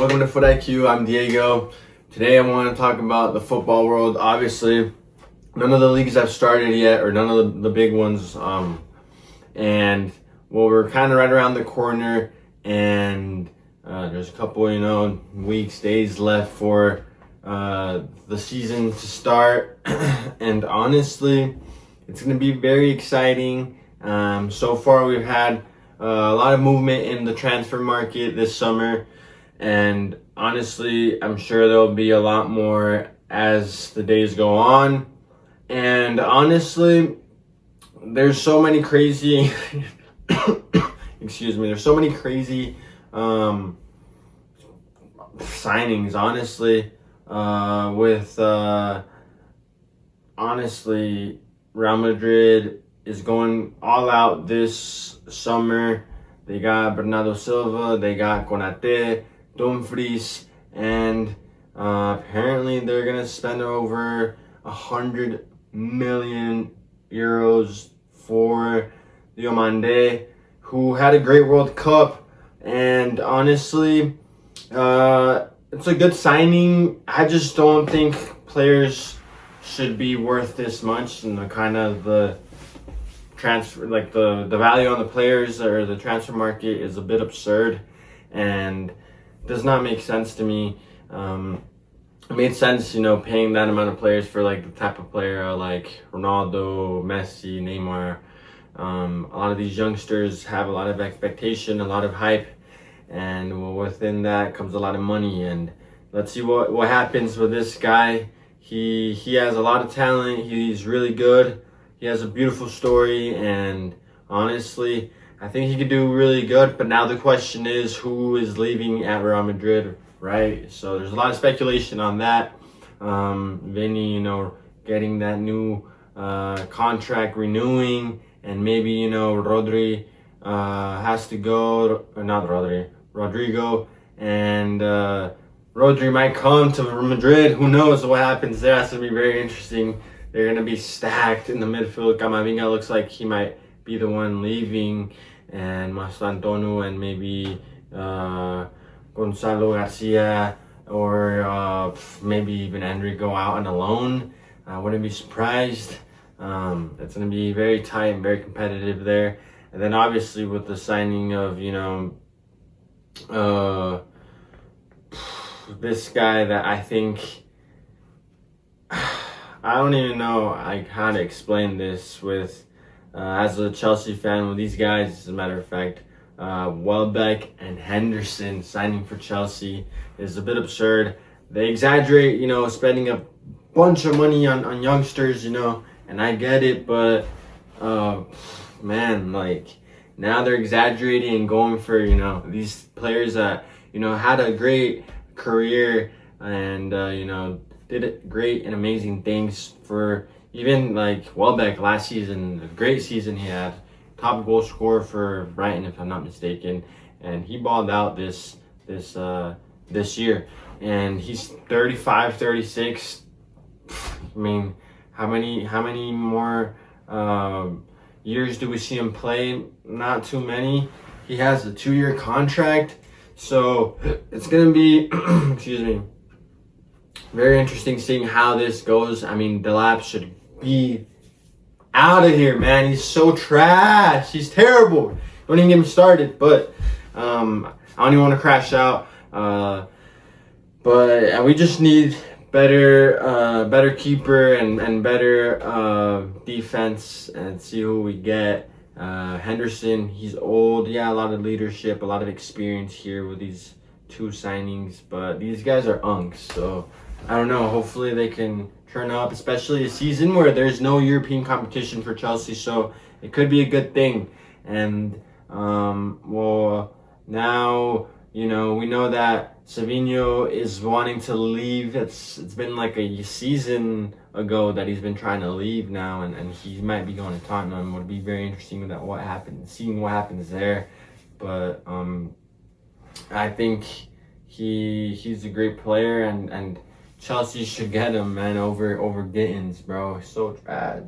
Welcome to FUT-IQ. I'm Diego. Today I want to talk about the football world. Obviously, none of the leagues have started yet, or none of the big ones. And well, we're kind of right around the corner, and there's a couple, weeks, days left for the season to start. And honestly, it's going to be very exciting. So far, we've had a lot of movement in the transfer market this summer, and honestly, I'm sure there'll be a lot more as the days go on. And honestly, there's so many crazy there's so many crazy signings, honestly, honestly, Real Madrid is going all out this summer. They got Bernardo Silva, they got Konate, Dumfries, and apparently they're gonna spend over 100 million euros for Diomande, who had a great World Cup. And honestly, it's a good signing. I just don't think players should be worth this much, and the transfer, like the value on the players or the transfer market is a bit absurd and does not make sense to me. It made sense, paying that amount of players for like the type of player like Ronaldo, Messi, Neymar. A lot of these youngsters have a lot of expectation, a lot of hype, and within that comes a lot of money. And let's see what happens with this guy. He has a lot of talent. He's really good. He has a beautiful story, and honestly, I think he could do really good. But now the question is, who is leaving at Real Madrid, right? So there's a lot of speculation on that. Vinny, getting that new contract renewing, and maybe Rodri has to go, or not Rodri, Rodrigo, and Rodri might come to Madrid. Who knows what happens there? That's going to be very interesting. They're going to be stacked in the midfield. Camavinga looks like he might be the one leaving, and Mastrantonu and maybe Gonzalo Garcia, or maybe even Henry go out on a loan. I wouldn't be surprised. It's going to be very tight and very competitive there. And then obviously with the signing of, this guy that I think, I don't even know how to explain this with, as a Chelsea fan, with these guys, as a matter of fact, Welbeck and Henderson signing for Chelsea is a bit absurd. They exaggerate, spending a bunch of money on youngsters, and I get it, but man, now they're exaggerating and going for, these players that, had a great career and, did great and amazing things. For even Welbeck last season, a great season he had, top goal scorer for Brighton, if I'm not mistaken, and he balled out this year, and he's 35, 36. I mean, how many more years do we see him play? Not too many. He has a 2-year contract, so it's gonna be excuse me, very interesting seeing how this goes. I mean, Delap should be out of here, man. He's so trash. He's terrible. Don't even get me started. But I don't even want to crash out. But we just need better keeper and better defense, and see who we get. Henderson, he's old. Yeah, a lot of leadership, a lot of experience here with these two signings. But these guys are unks, so I don't know. Hopefully they can turn up, especially a season where there's no European competition for Chelsea. So it could be a good thing. And now we know that Savinho is wanting to leave. It's been like a season ago that he's been trying to leave now, and he might be going to Tottenham. It would be very interesting seeing what happens there. But I think he's a great player, and Chelsea should get him, man, over Gittins, bro. He's so trash.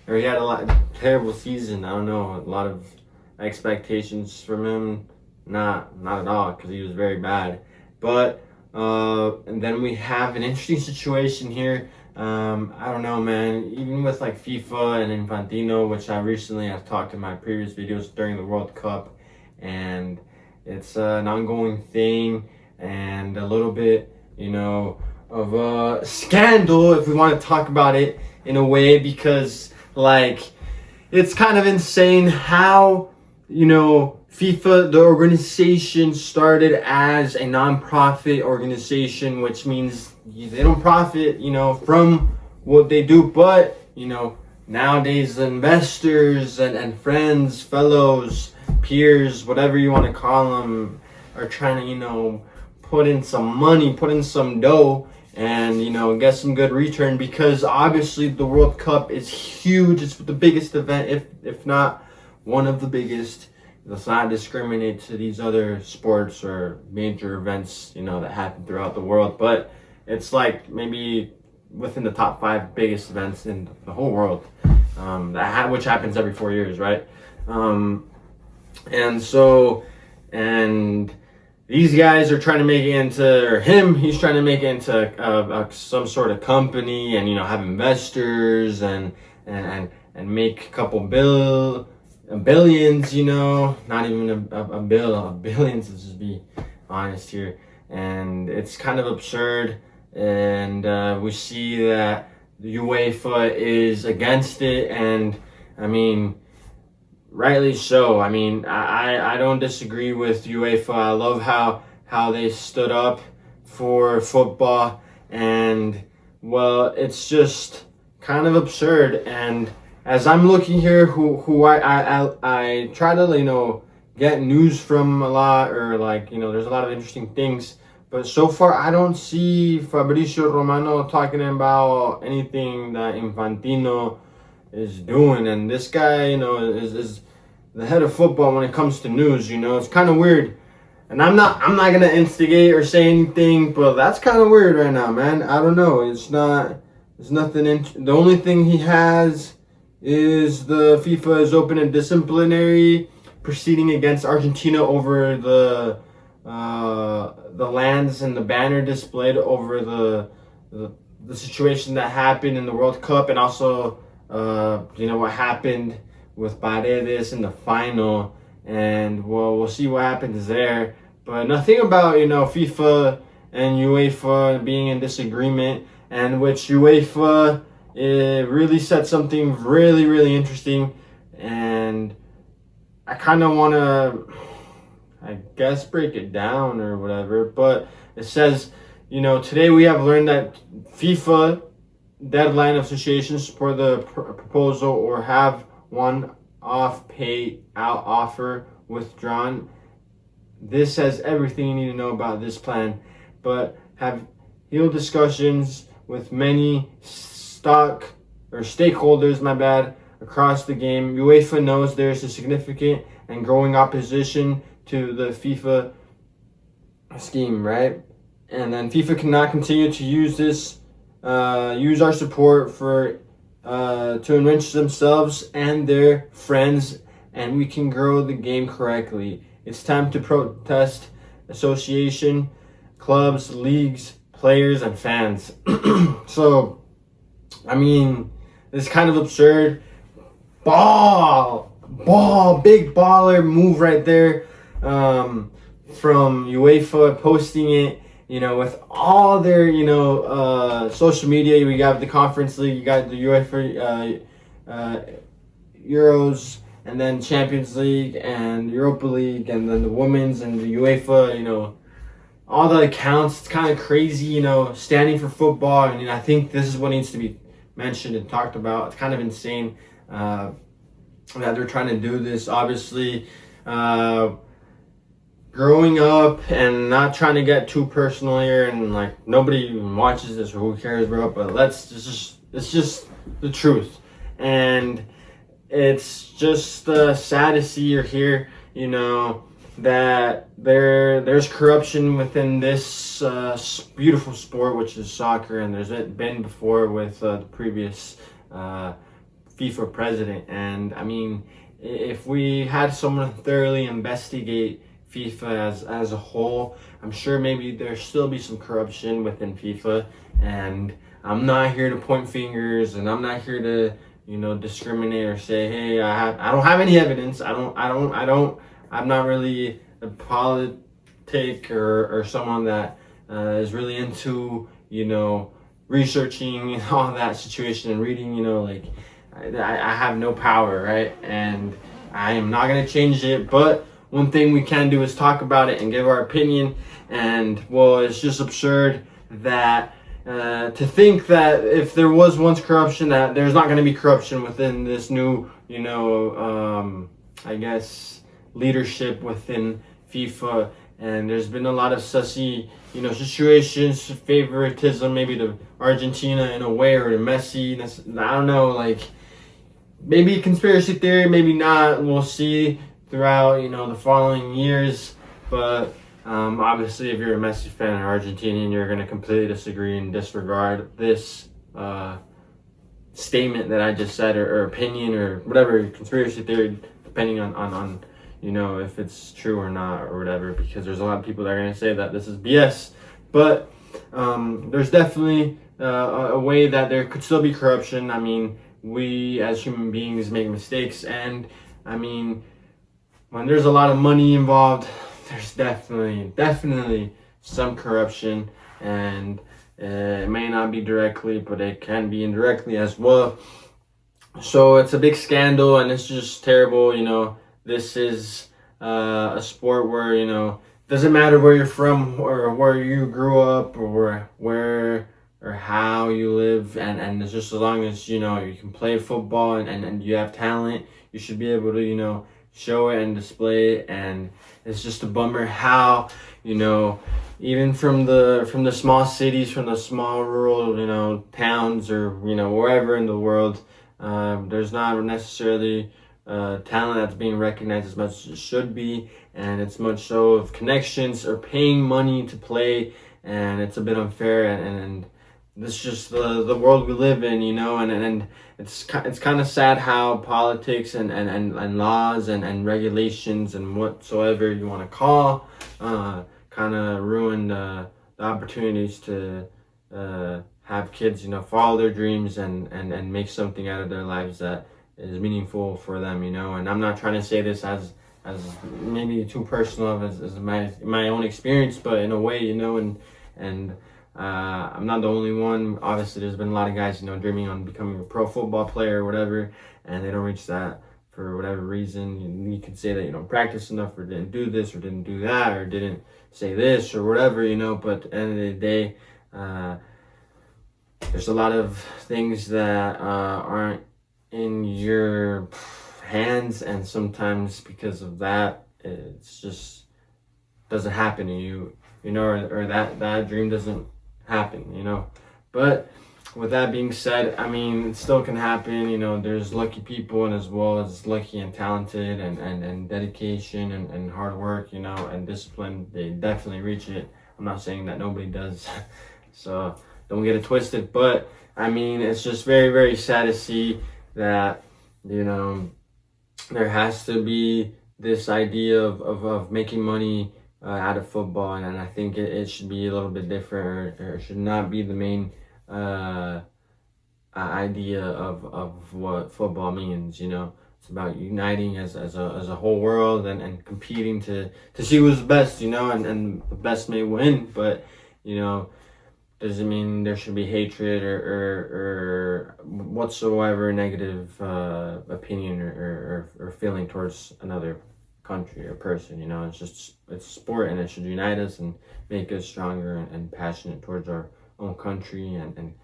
Or he had a terrible season. I don't know, a lot of expectations from him. Not at all, because he was very bad. But and then we have an interesting situation here. I don't know, man. Even with like FIFA and Infantino, which I recently have talked in my previous videos during the World Cup, and it's an ongoing thing and a little bit, of a scandal if we want to talk about it in a way, because like it's kind of insane how, FIFA, the organization, started as a non-profit organization, which means they don't profit, from what they do. But, nowadays investors and friends, fellows, peers, whatever you want to call them, are trying to, put in some money, put in some dough, and, get some good return, because obviously the World Cup is huge. It's the biggest event, if not one of the biggest. Let's not discriminate to these other sports or major events, that happen throughout the world. But it's like maybe within the top 5 biggest events in the whole world, which happens every 4 years, right? And these guys are trying to make it into, or he's trying to make it into some sort of company, and have investors and make a couple billions, not even a billions, to just be honest here. And it's kind of absurd, and we see that the UEFA is against it, and I mean, rightly so. I mean, I don't disagree with UEFA. I love how they stood up for football, and well, it's just kind of absurd. And as I'm looking here, who I try to get news from a lot, or there's a lot of interesting things, but so far I don't see Fabrizio Romano talking about anything that Infantino is doing. And this guy, is the head of football when it comes to news. It's kind of weird. And I'm not gonna instigate or say anything, but that's kind of weird right now, man. I don't know. It's nothing. The only thing he has is the FIFA is open a disciplinary proceeding against Argentina over the lands and the banner displayed over the situation that happened in the World Cup, and also what happened with Paredes in the final. And we'll see what happens there. But nothing about FIFA and UEFA being in disagreement, and which UEFA really said something really, really interesting. And I kind of want to, I guess, break it down or whatever. But it says, today we have learned that FIFA deadline associations support the proposal or have one-off pay out offer withdrawn. This says everything you need to know about this plan, but have held discussions with many stakeholders, across the game. UEFA knows there's a significant and growing opposition to the FIFA scheme, right? And then FIFA cannot continue to use our support to enrich themselves and their friends, and we can grow the game correctly. It's time to protest association, clubs, leagues, players, and fans. So, I mean, it's kind of absurd. Big baller move right there, from UEFA posting it, with all their, social media. We got the Conference League, you got the UEFA Euros, and then Champions League and Europa League, and then the women's and the UEFA, all the accounts. It's kind of crazy, standing for football. I mean, I think this is what needs to be mentioned and talked about. It's kind of insane that they're trying to do this. Obviously, growing up and not trying to get too personal here, and nobody even watches this, or who cares, bro, but it's just the truth. And it's just sad to see or hear, that there's corruption within this beautiful sport, which is soccer, and there's been before with the previous FIFA president. And I mean, if we had someone thoroughly investigate FIFA as a whole. I'm sure maybe there still be some corruption within FIFA, and I'm not here to point fingers, and I'm not here to discriminate or say, hey, I don't have any evidence. I'm not really a politic or someone that is really into researching all that situation and reading. I have no power, right? And I am not gonna change it. But one thing we can do is talk about it and give our opinion. And well, it's just absurd that to think that if there was once corruption, that there's not going to be corruption within this new, I guess, leadership within FIFA. And there's been a lot of sussy, situations, favoritism, maybe to Argentina in a way, or to Messi. I don't know, like, maybe conspiracy theory, maybe not. We'll see throughout, the following years. But obviously, if you're a Messi fan or Argentinian, you're going to completely disagree and disregard this statement that I just said, or opinion, or whatever, conspiracy theory, depending on if it's true or not, or whatever, because there's a lot of people that are going to say that this is BS. But there's definitely a way that there could still be corruption. I mean, we as human beings make mistakes, and I mean, when there's a lot of money involved, there's definitely some corruption, and it may not be directly, but it can be indirectly as well. So it's a big scandal, and it's just terrible. This is a sport where it doesn't matter where you're from, or where you grew up, or where or how you live, and it's just as long as you can play football and you have talent, you should be able to show it and display it. And it's just a bummer how even from the small cities, from the small rural towns, or wherever in the world, there's not necessarily talent that's being recognized as much as it should be, and it's much so of connections or paying money to play, and it's a bit unfair, and this is just the world we live in, and it's kind of sad how politics and laws and regulations and whatsoever you want to call kind of ruin the opportunities to have kids follow their dreams and make something out of their lives that is meaningful for them, and I'm not trying to say this as maybe too personal as my own experience, but in a way, and I'm not the only one. Obviously, there's been a lot of guys, dreaming on becoming a pro football player or whatever, and they don't reach that for whatever reason. You could say that you don't practice enough, or didn't do this, or didn't do that, or didn't say this, or whatever, but at the end of the day, there's a lot of things that aren't in your hands, and sometimes because of that, it's just doesn't happen to you, or that dream doesn't happen, But with that being said, I mean, it still can happen. There's lucky people, and as well as lucky and talented and dedication and hard work, and discipline, they definitely reach it. I'm not saying that nobody does, so don't get it twisted. But I mean, it's just very, very sad to see that there has to be this idea of making money out of football, and I think it should be a little bit different, or it should not be the main idea of what football means. It's about uniting as a whole world, and competing to see who's the best, and the best may win. But doesn't mean there should be hatred or whatsoever negative opinion or feeling towards another country or person. It's sport, and it should unite us and make us stronger and passionate towards our own country, and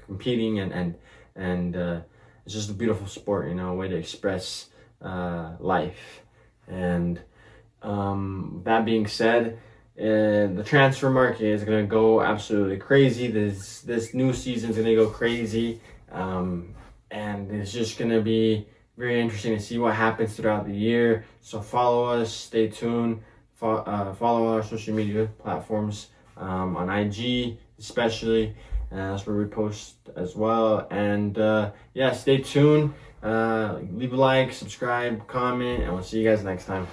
competing, and it's just a beautiful sport, a way to express life. And that being said, the transfer market is going to go absolutely crazy. This new season is going to go crazy, and it's just going to be very interesting to see what happens throughout the year. So follow us, stay tuned, follow our social media platforms, on IG especially, that's where we post as well. And yeah, stay tuned, leave a like, subscribe, comment, and we'll see you guys next time.